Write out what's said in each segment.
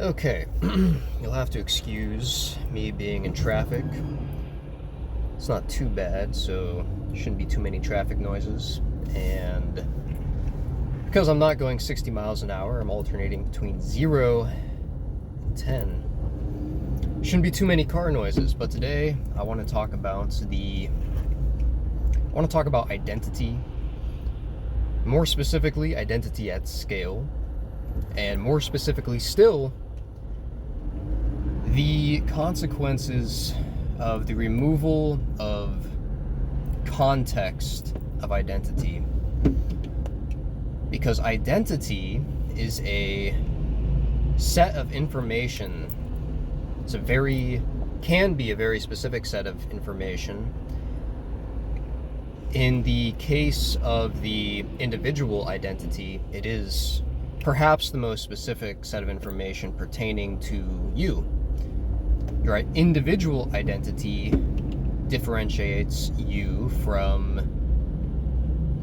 Okay, you'll have to excuse me being in traffic. It's not too bad, so shouldn't be too many traffic noises. And because I'm not going 60 miles an hour, I'm alternating between 0 and 10. Shouldn't be too many car noises, but today I want to talk about identity. More specifically, identity at scale. And more specifically still, the consequences of the removal of context of identity. Because identity is a set of information. Can be a very specific set of information. In the case of the individual identity, it is perhaps the most specific set of information pertaining to you. Your individual identity differentiates you from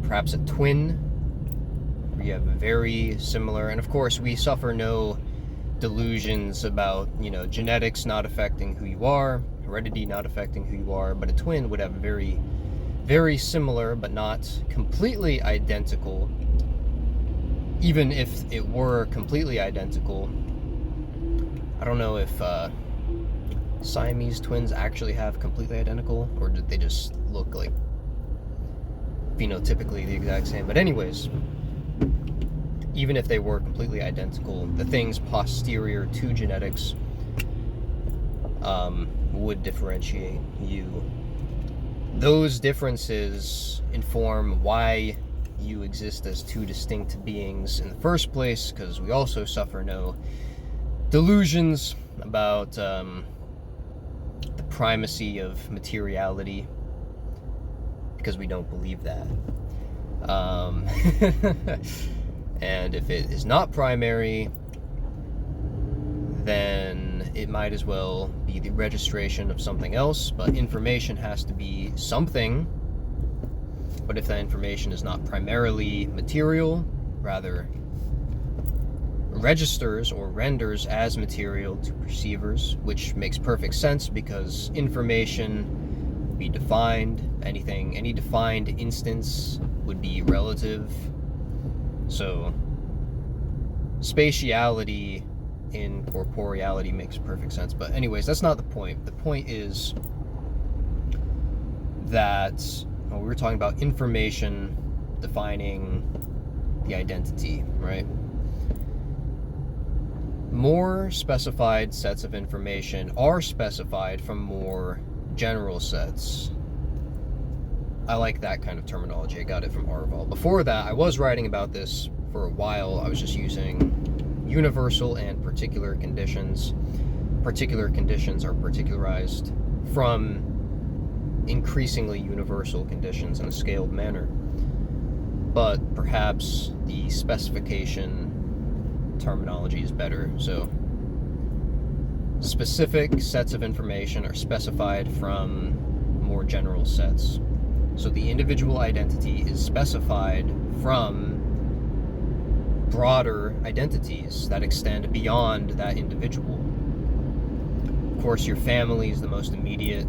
perhaps a twin, where you have very similar, and of course we suffer no delusions about, genetics not affecting who you are, heredity not affecting who you are, but a twin would have very, very similar but not completely identical. Even if it were completely identical, I don't know if Siamese twins actually have completely identical, or did they just look like phenotypically the exact same. But anyways, even if they were completely identical, the things posterior to genetics would differentiate you. Those differences inform why you exist as two distinct beings in the first place, because we also suffer no delusions about the primacy of materiality, because we don't believe that. And if it is not primary, then it might as well be the registration of something else, but information has to be something. But if that information is not primarily material, rather registers or renders as material to perceivers, which makes perfect sense because information would be defined. Any defined instance would be relative. So spatiality in corporeality makes perfect sense. But anyways, that's not the point. The point is that we were talking about information defining the identity, right? More specified sets of information are specified from more general sets. I like that kind of terminology. I got it from Arval. Before that, I was writing about this for a while. I was just using universal and particular conditions. Particular conditions are particularized from increasingly universal conditions in a scaled manner. But perhaps the specification terminology is better. So specific sets of information are specified from more general sets. So the individual identity is specified from broader identities that extend beyond that individual. Of course, your family is the most immediate.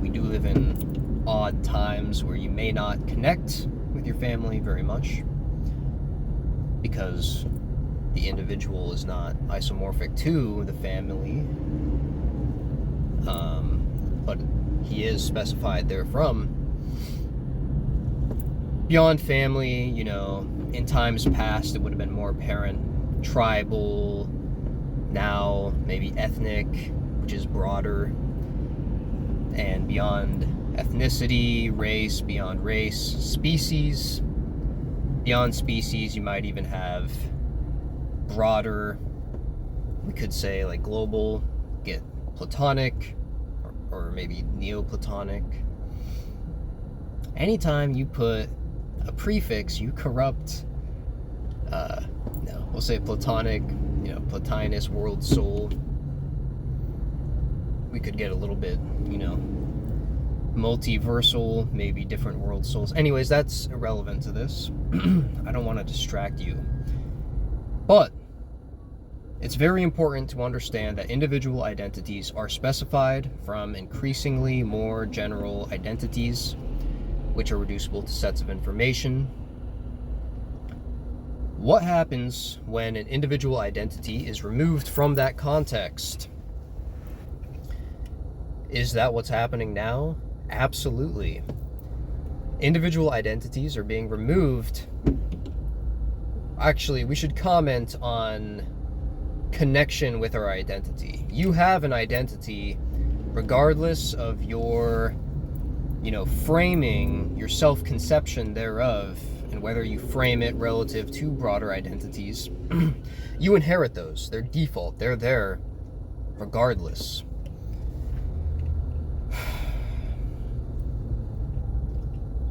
We do live in odd times where you may not connect with your family very much because the individual is not isomorphic to the family, but he is specified therefrom. Beyond family, in times past it would have been more apparent, tribal, now maybe ethnic, which is broader, and beyond ethnicity, race, beyond race, species. Beyond species, you might even have broader, we could say like global, get platonic, or maybe Neoplatonic. Anytime you put a prefix, you corrupt, we'll say platonic, Plotinus, world soul. We could get a little bit, multiversal, maybe different world souls. Anyways, that's irrelevant to this. I don't want to distract you. But It's very important to understand that individual identities are specified from increasingly more general identities, which are reducible to sets of information. What happens when an individual identity is removed from that context? Is that what's happening now? Absolutely. Individual identities are being removed. Actually, we should comment on connection with our identity. You have an identity regardless of your, framing, your self-conception thereof, and whether you frame it relative to broader identities. You inherit those. They're default. They're there regardless.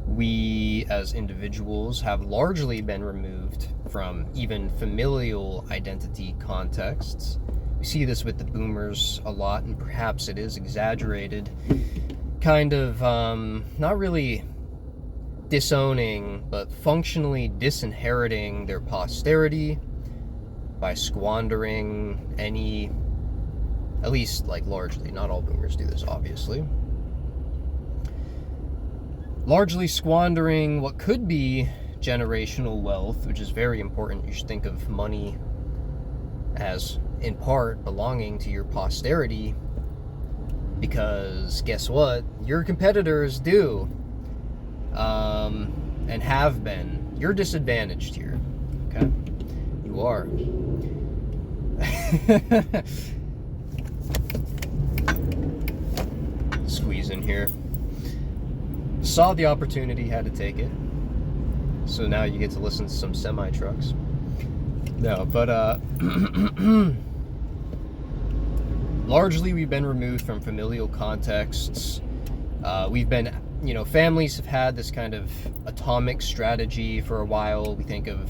We, as individuals, have largely been removed from even familial identity contexts. We see this with the boomers a lot, and perhaps it is exaggerated. Kind of, not really disowning, but functionally disinheriting their posterity by squandering any, at least largely, not all boomers do this, obviously. Largely squandering what could be generational wealth, which is very important. You should think of money as, in part, belonging to your posterity, because guess what? Your competitors do, and have been. You're disadvantaged here, okay? You are. Squeeze in here. Saw the opportunity, had to take it. So now you get to listen to some semi-trucks. No, but largely we've been removed from familial contexts. We've been, families have had this kind of atomic strategy for a while. We think of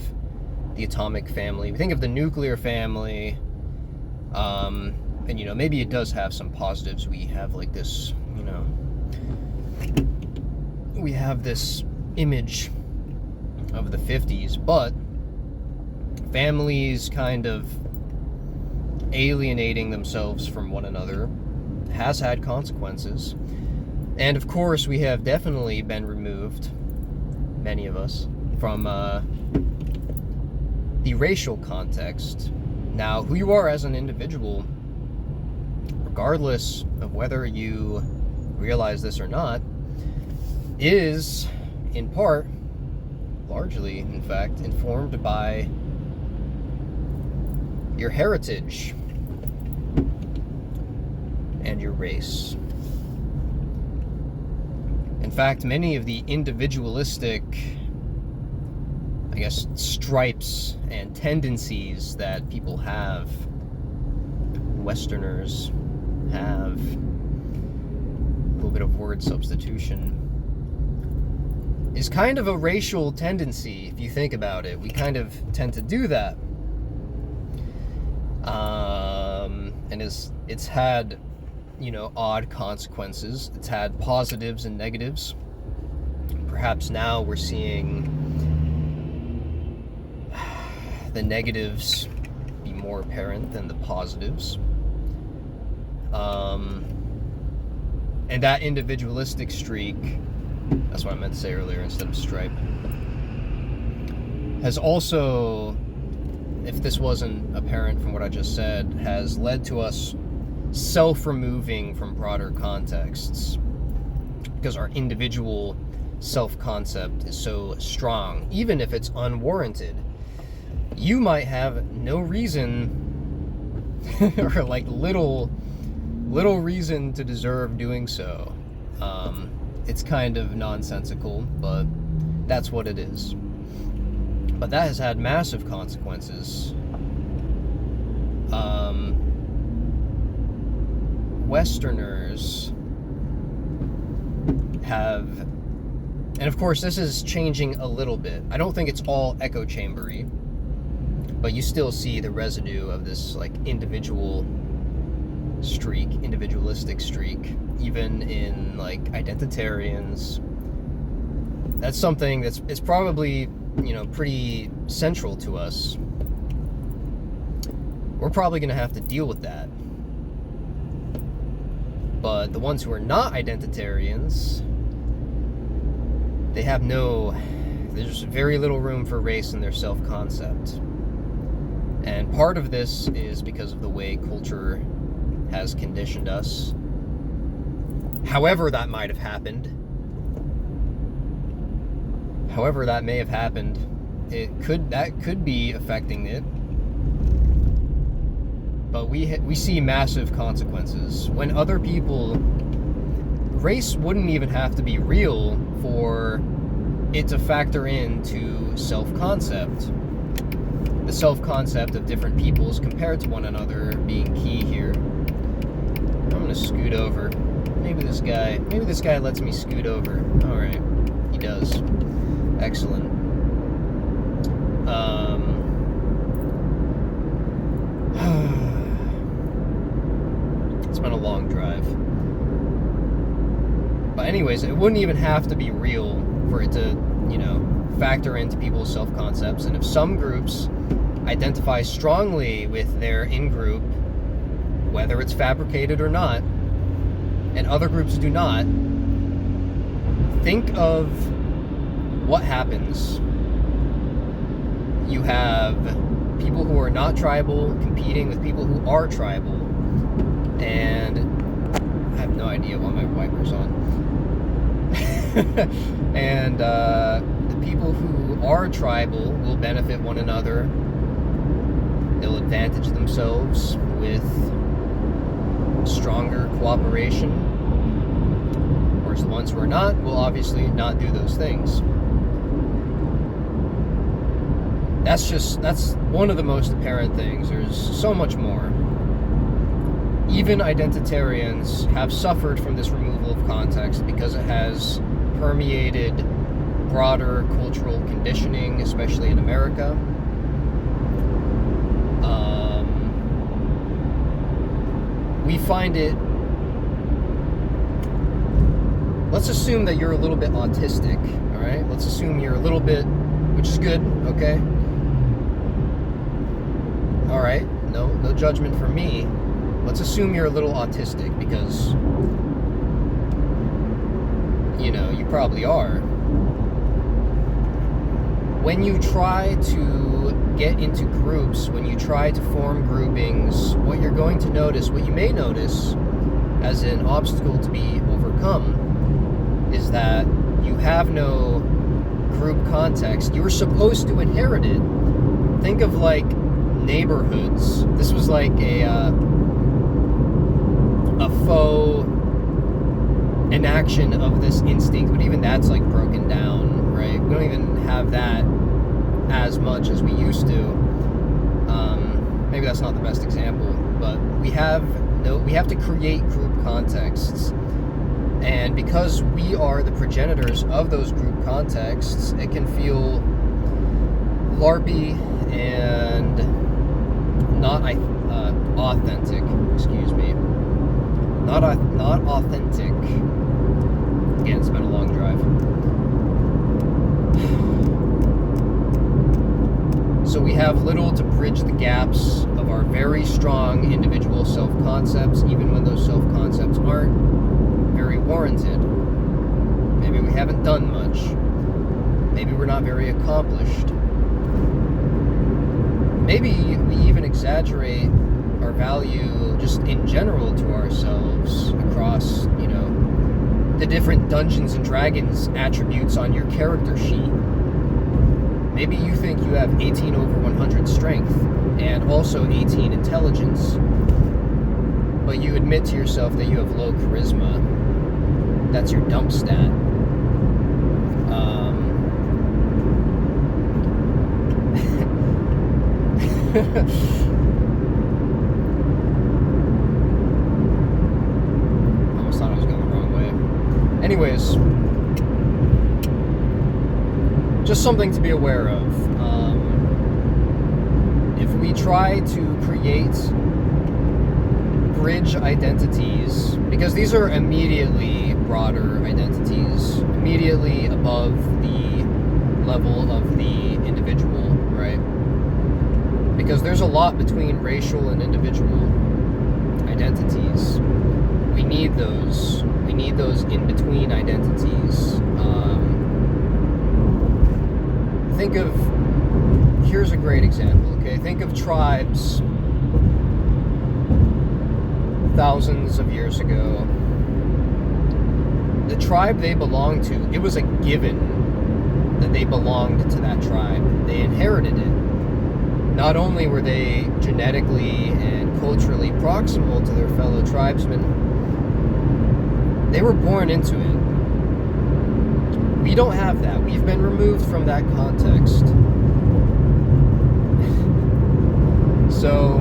the atomic family. We think of the nuclear family. And, maybe it does have some positives. We have this, we have this image of the 50s, but families kind of alienating themselves from one another has had consequences. And of course, we have definitely been removed, many of us, from the racial context. Now, who you are as an individual, regardless of whether you realize this or not, is, in part, largely, in fact, informed by your heritage and your race. In fact, many of the individualistic, stripes and tendencies that people have, Westerners have, a little bit of word substitution, is kind of a racial tendency, if you think about it. We kind of tend to do that. And it's had, odd consequences. It's had positives and negatives. Perhaps now we're seeing the negatives be more apparent than the positives. And that individualistic streak, that's what I meant to say earlier instead of stripe, has also, if this wasn't apparent from what I just said, has led to us self-removing from broader contexts, because our individual self-concept is so strong, even if it's unwarranted. You might have no reason or little reason to deserve doing so. It's kind of nonsensical, but that's what it is. But that has had massive consequences. Westerners have, and of course this is changing a little bit. I don't think it's all echo chambery, but you still see the residue of this individualistic streak, even in identitarians. That's something it's probably pretty central to us. we're probably going to have to deal with that. But the ones who are not identitarians, there's very little room for race in their self-concept. And part of this is because of the way culture has conditioned us. However that may have happened, that could be affecting it. But we see massive consequences. When other people, race wouldn't even have to be real for it to factor into self-concept. The self-concept of different peoples compared to one another being key here. I'm gonna scoot over. Maybe this guy lets me scoot over. Alright, he does. Excellent. It's been a long drive. But anyways, it wouldn't even have to be real for it to, factor into people's self-concepts. And if some groups identify strongly with their in-group, whether it's fabricated or not, and other groups do not, think of what happens. You have people who are not tribal competing with people who are tribal, and I have no idea why my wiper's on. And the people who are tribal will benefit one another. They'll advantage themselves with stronger cooperation, whereas the ones who are not will obviously not do those things. That's one of the most apparent things. There's so much more. Even identitarians have suffered from this removal of context because it has permeated broader cultural conditioning, especially in America. We find it... Let's assume that you're a little bit autistic, alright? Let's assume you're a little bit... Which is good, okay? Alright, no judgment from me. Let's assume you're a little autistic, because... you probably are. When you try to get into groups, when you try to form groupings, what you may notice as an obstacle to be overcome is that you have no group context. You were supposed to inherit it. Think of like neighborhoods. This was like a faux enaction of this instinct, but even that's like broken down, right? We don't even have that as much as we used to. Maybe that's not the best example, but we have to create group contexts, and because we are the progenitors of those group contexts, it can feel LARPy and not authentic. Excuse me, not authentic. Again, it's been a long drive. So we have little to bridge the gaps of our very strong individual self-concepts, even when those self-concepts aren't very warranted. Maybe we haven't done much. Maybe we're not very accomplished. Maybe we even exaggerate our value just in general to ourselves across, the different Dungeons and Dragons attributes on your character sheet. Maybe you think you have 18 over 100 strength and also 18 intelligence, but you admit to yourself that you have low charisma. That's your dump stat. Almost thought I was going the wrong way. Anyways, just something to be aware of. If we try to create bridge identities, because these are immediately broader identities, immediately above the level of the individual, right? because there's a lot between racial and individual identities. We need those. We need those in-between identities. Here's a great example, okay? Think of tribes thousands of years ago. The tribe they belonged to, it was a given that they belonged to that tribe. They inherited it. Not only were they genetically and culturally proximal to their fellow tribesmen, they were born into it. We don't have that. We've been removed from that context. So,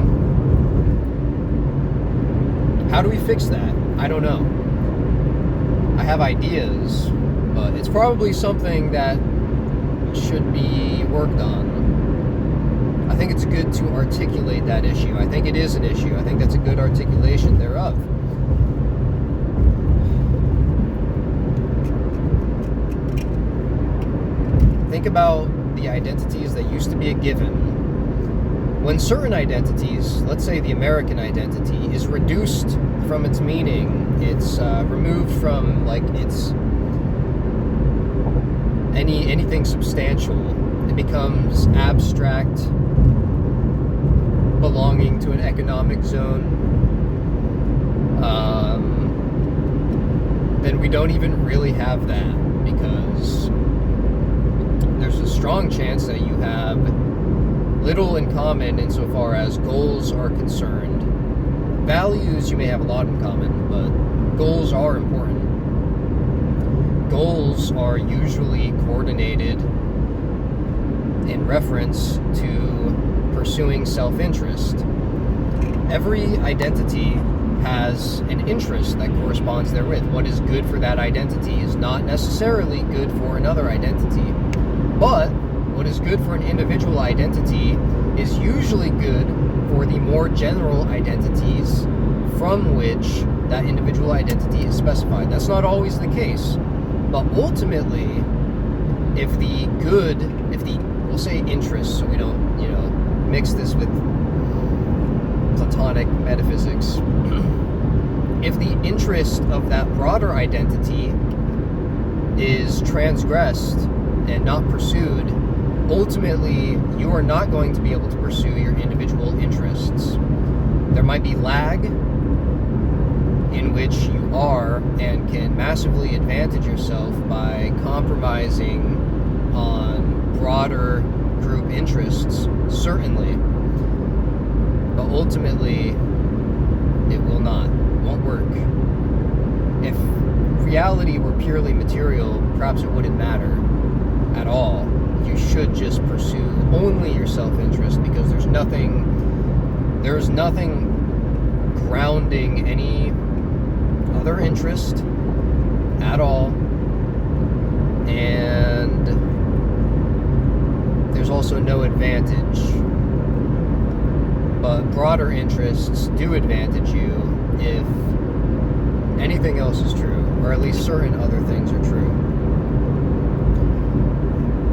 how do we fix that? I don't know. I have ideas, but it's probably something that should be worked on. I think it's good to articulate that issue. I think it is an issue. I think that's a good articulation thereof. Think about the identities that used to be a given. When certain identities, let's say the American identity, is reduced from its meaning, it's removed from its anything substantial, it becomes abstract, belonging to an economic zone, then we don't even really have that, because there's a strong chance that you have little in common insofar as goals are concerned. Values, you may have a lot in common, but goals are important. Goals are usually coordinated in reference to pursuing self-interest. Every identity has an interest that corresponds therewith. What is good for that identity is not necessarily good for another identity. But what is good for an individual identity is usually good for the more general identities from which that individual identity is specified. That's not always the case. But ultimately, we'll say interest, so we don't, mix this with Platonic metaphysics. If the interest of that broader identity is transgressed and not pursued, ultimately you are not going to be able to pursue your individual interests. There might be lag in which you are and can massively advantage yourself by compromising on broader group interests, certainly, but ultimately it won't work. If reality were purely material, perhaps it wouldn't matter at all. You should just pursue only your self-interest, because there's nothing grounding any other interest at all, and there's also no advantage. But broader interests do advantage you if anything else is true, or at least certain other things are true.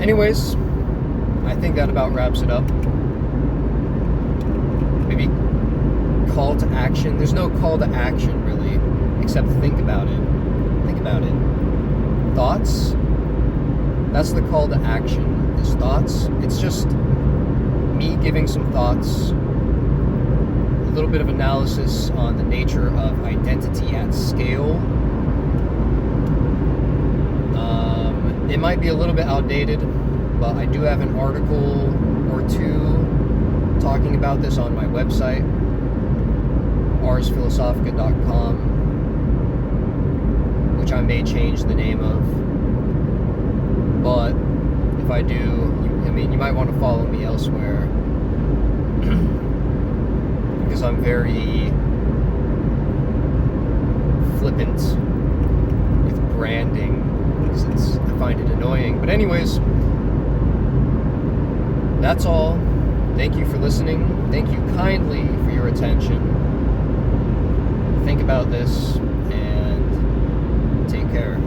Anyways, I think that about wraps it up. Maybe call to action. There's no call to action, really, except think about it. Think about it. Thoughts? That's the call to action. Is thoughts. It's just me giving some thoughts, a little bit of analysis on the nature of identity at scale. It might be a little bit outdated, but I do have an article or two talking about this on my website, arsphilosophica.com, which I may change the name of. But if I do, you might want to follow me elsewhere, because I'm very flippant with branding, since I find it annoying. But anyways, that's all. Thank you for listening. Thank you kindly for your attention. Think about this and take care.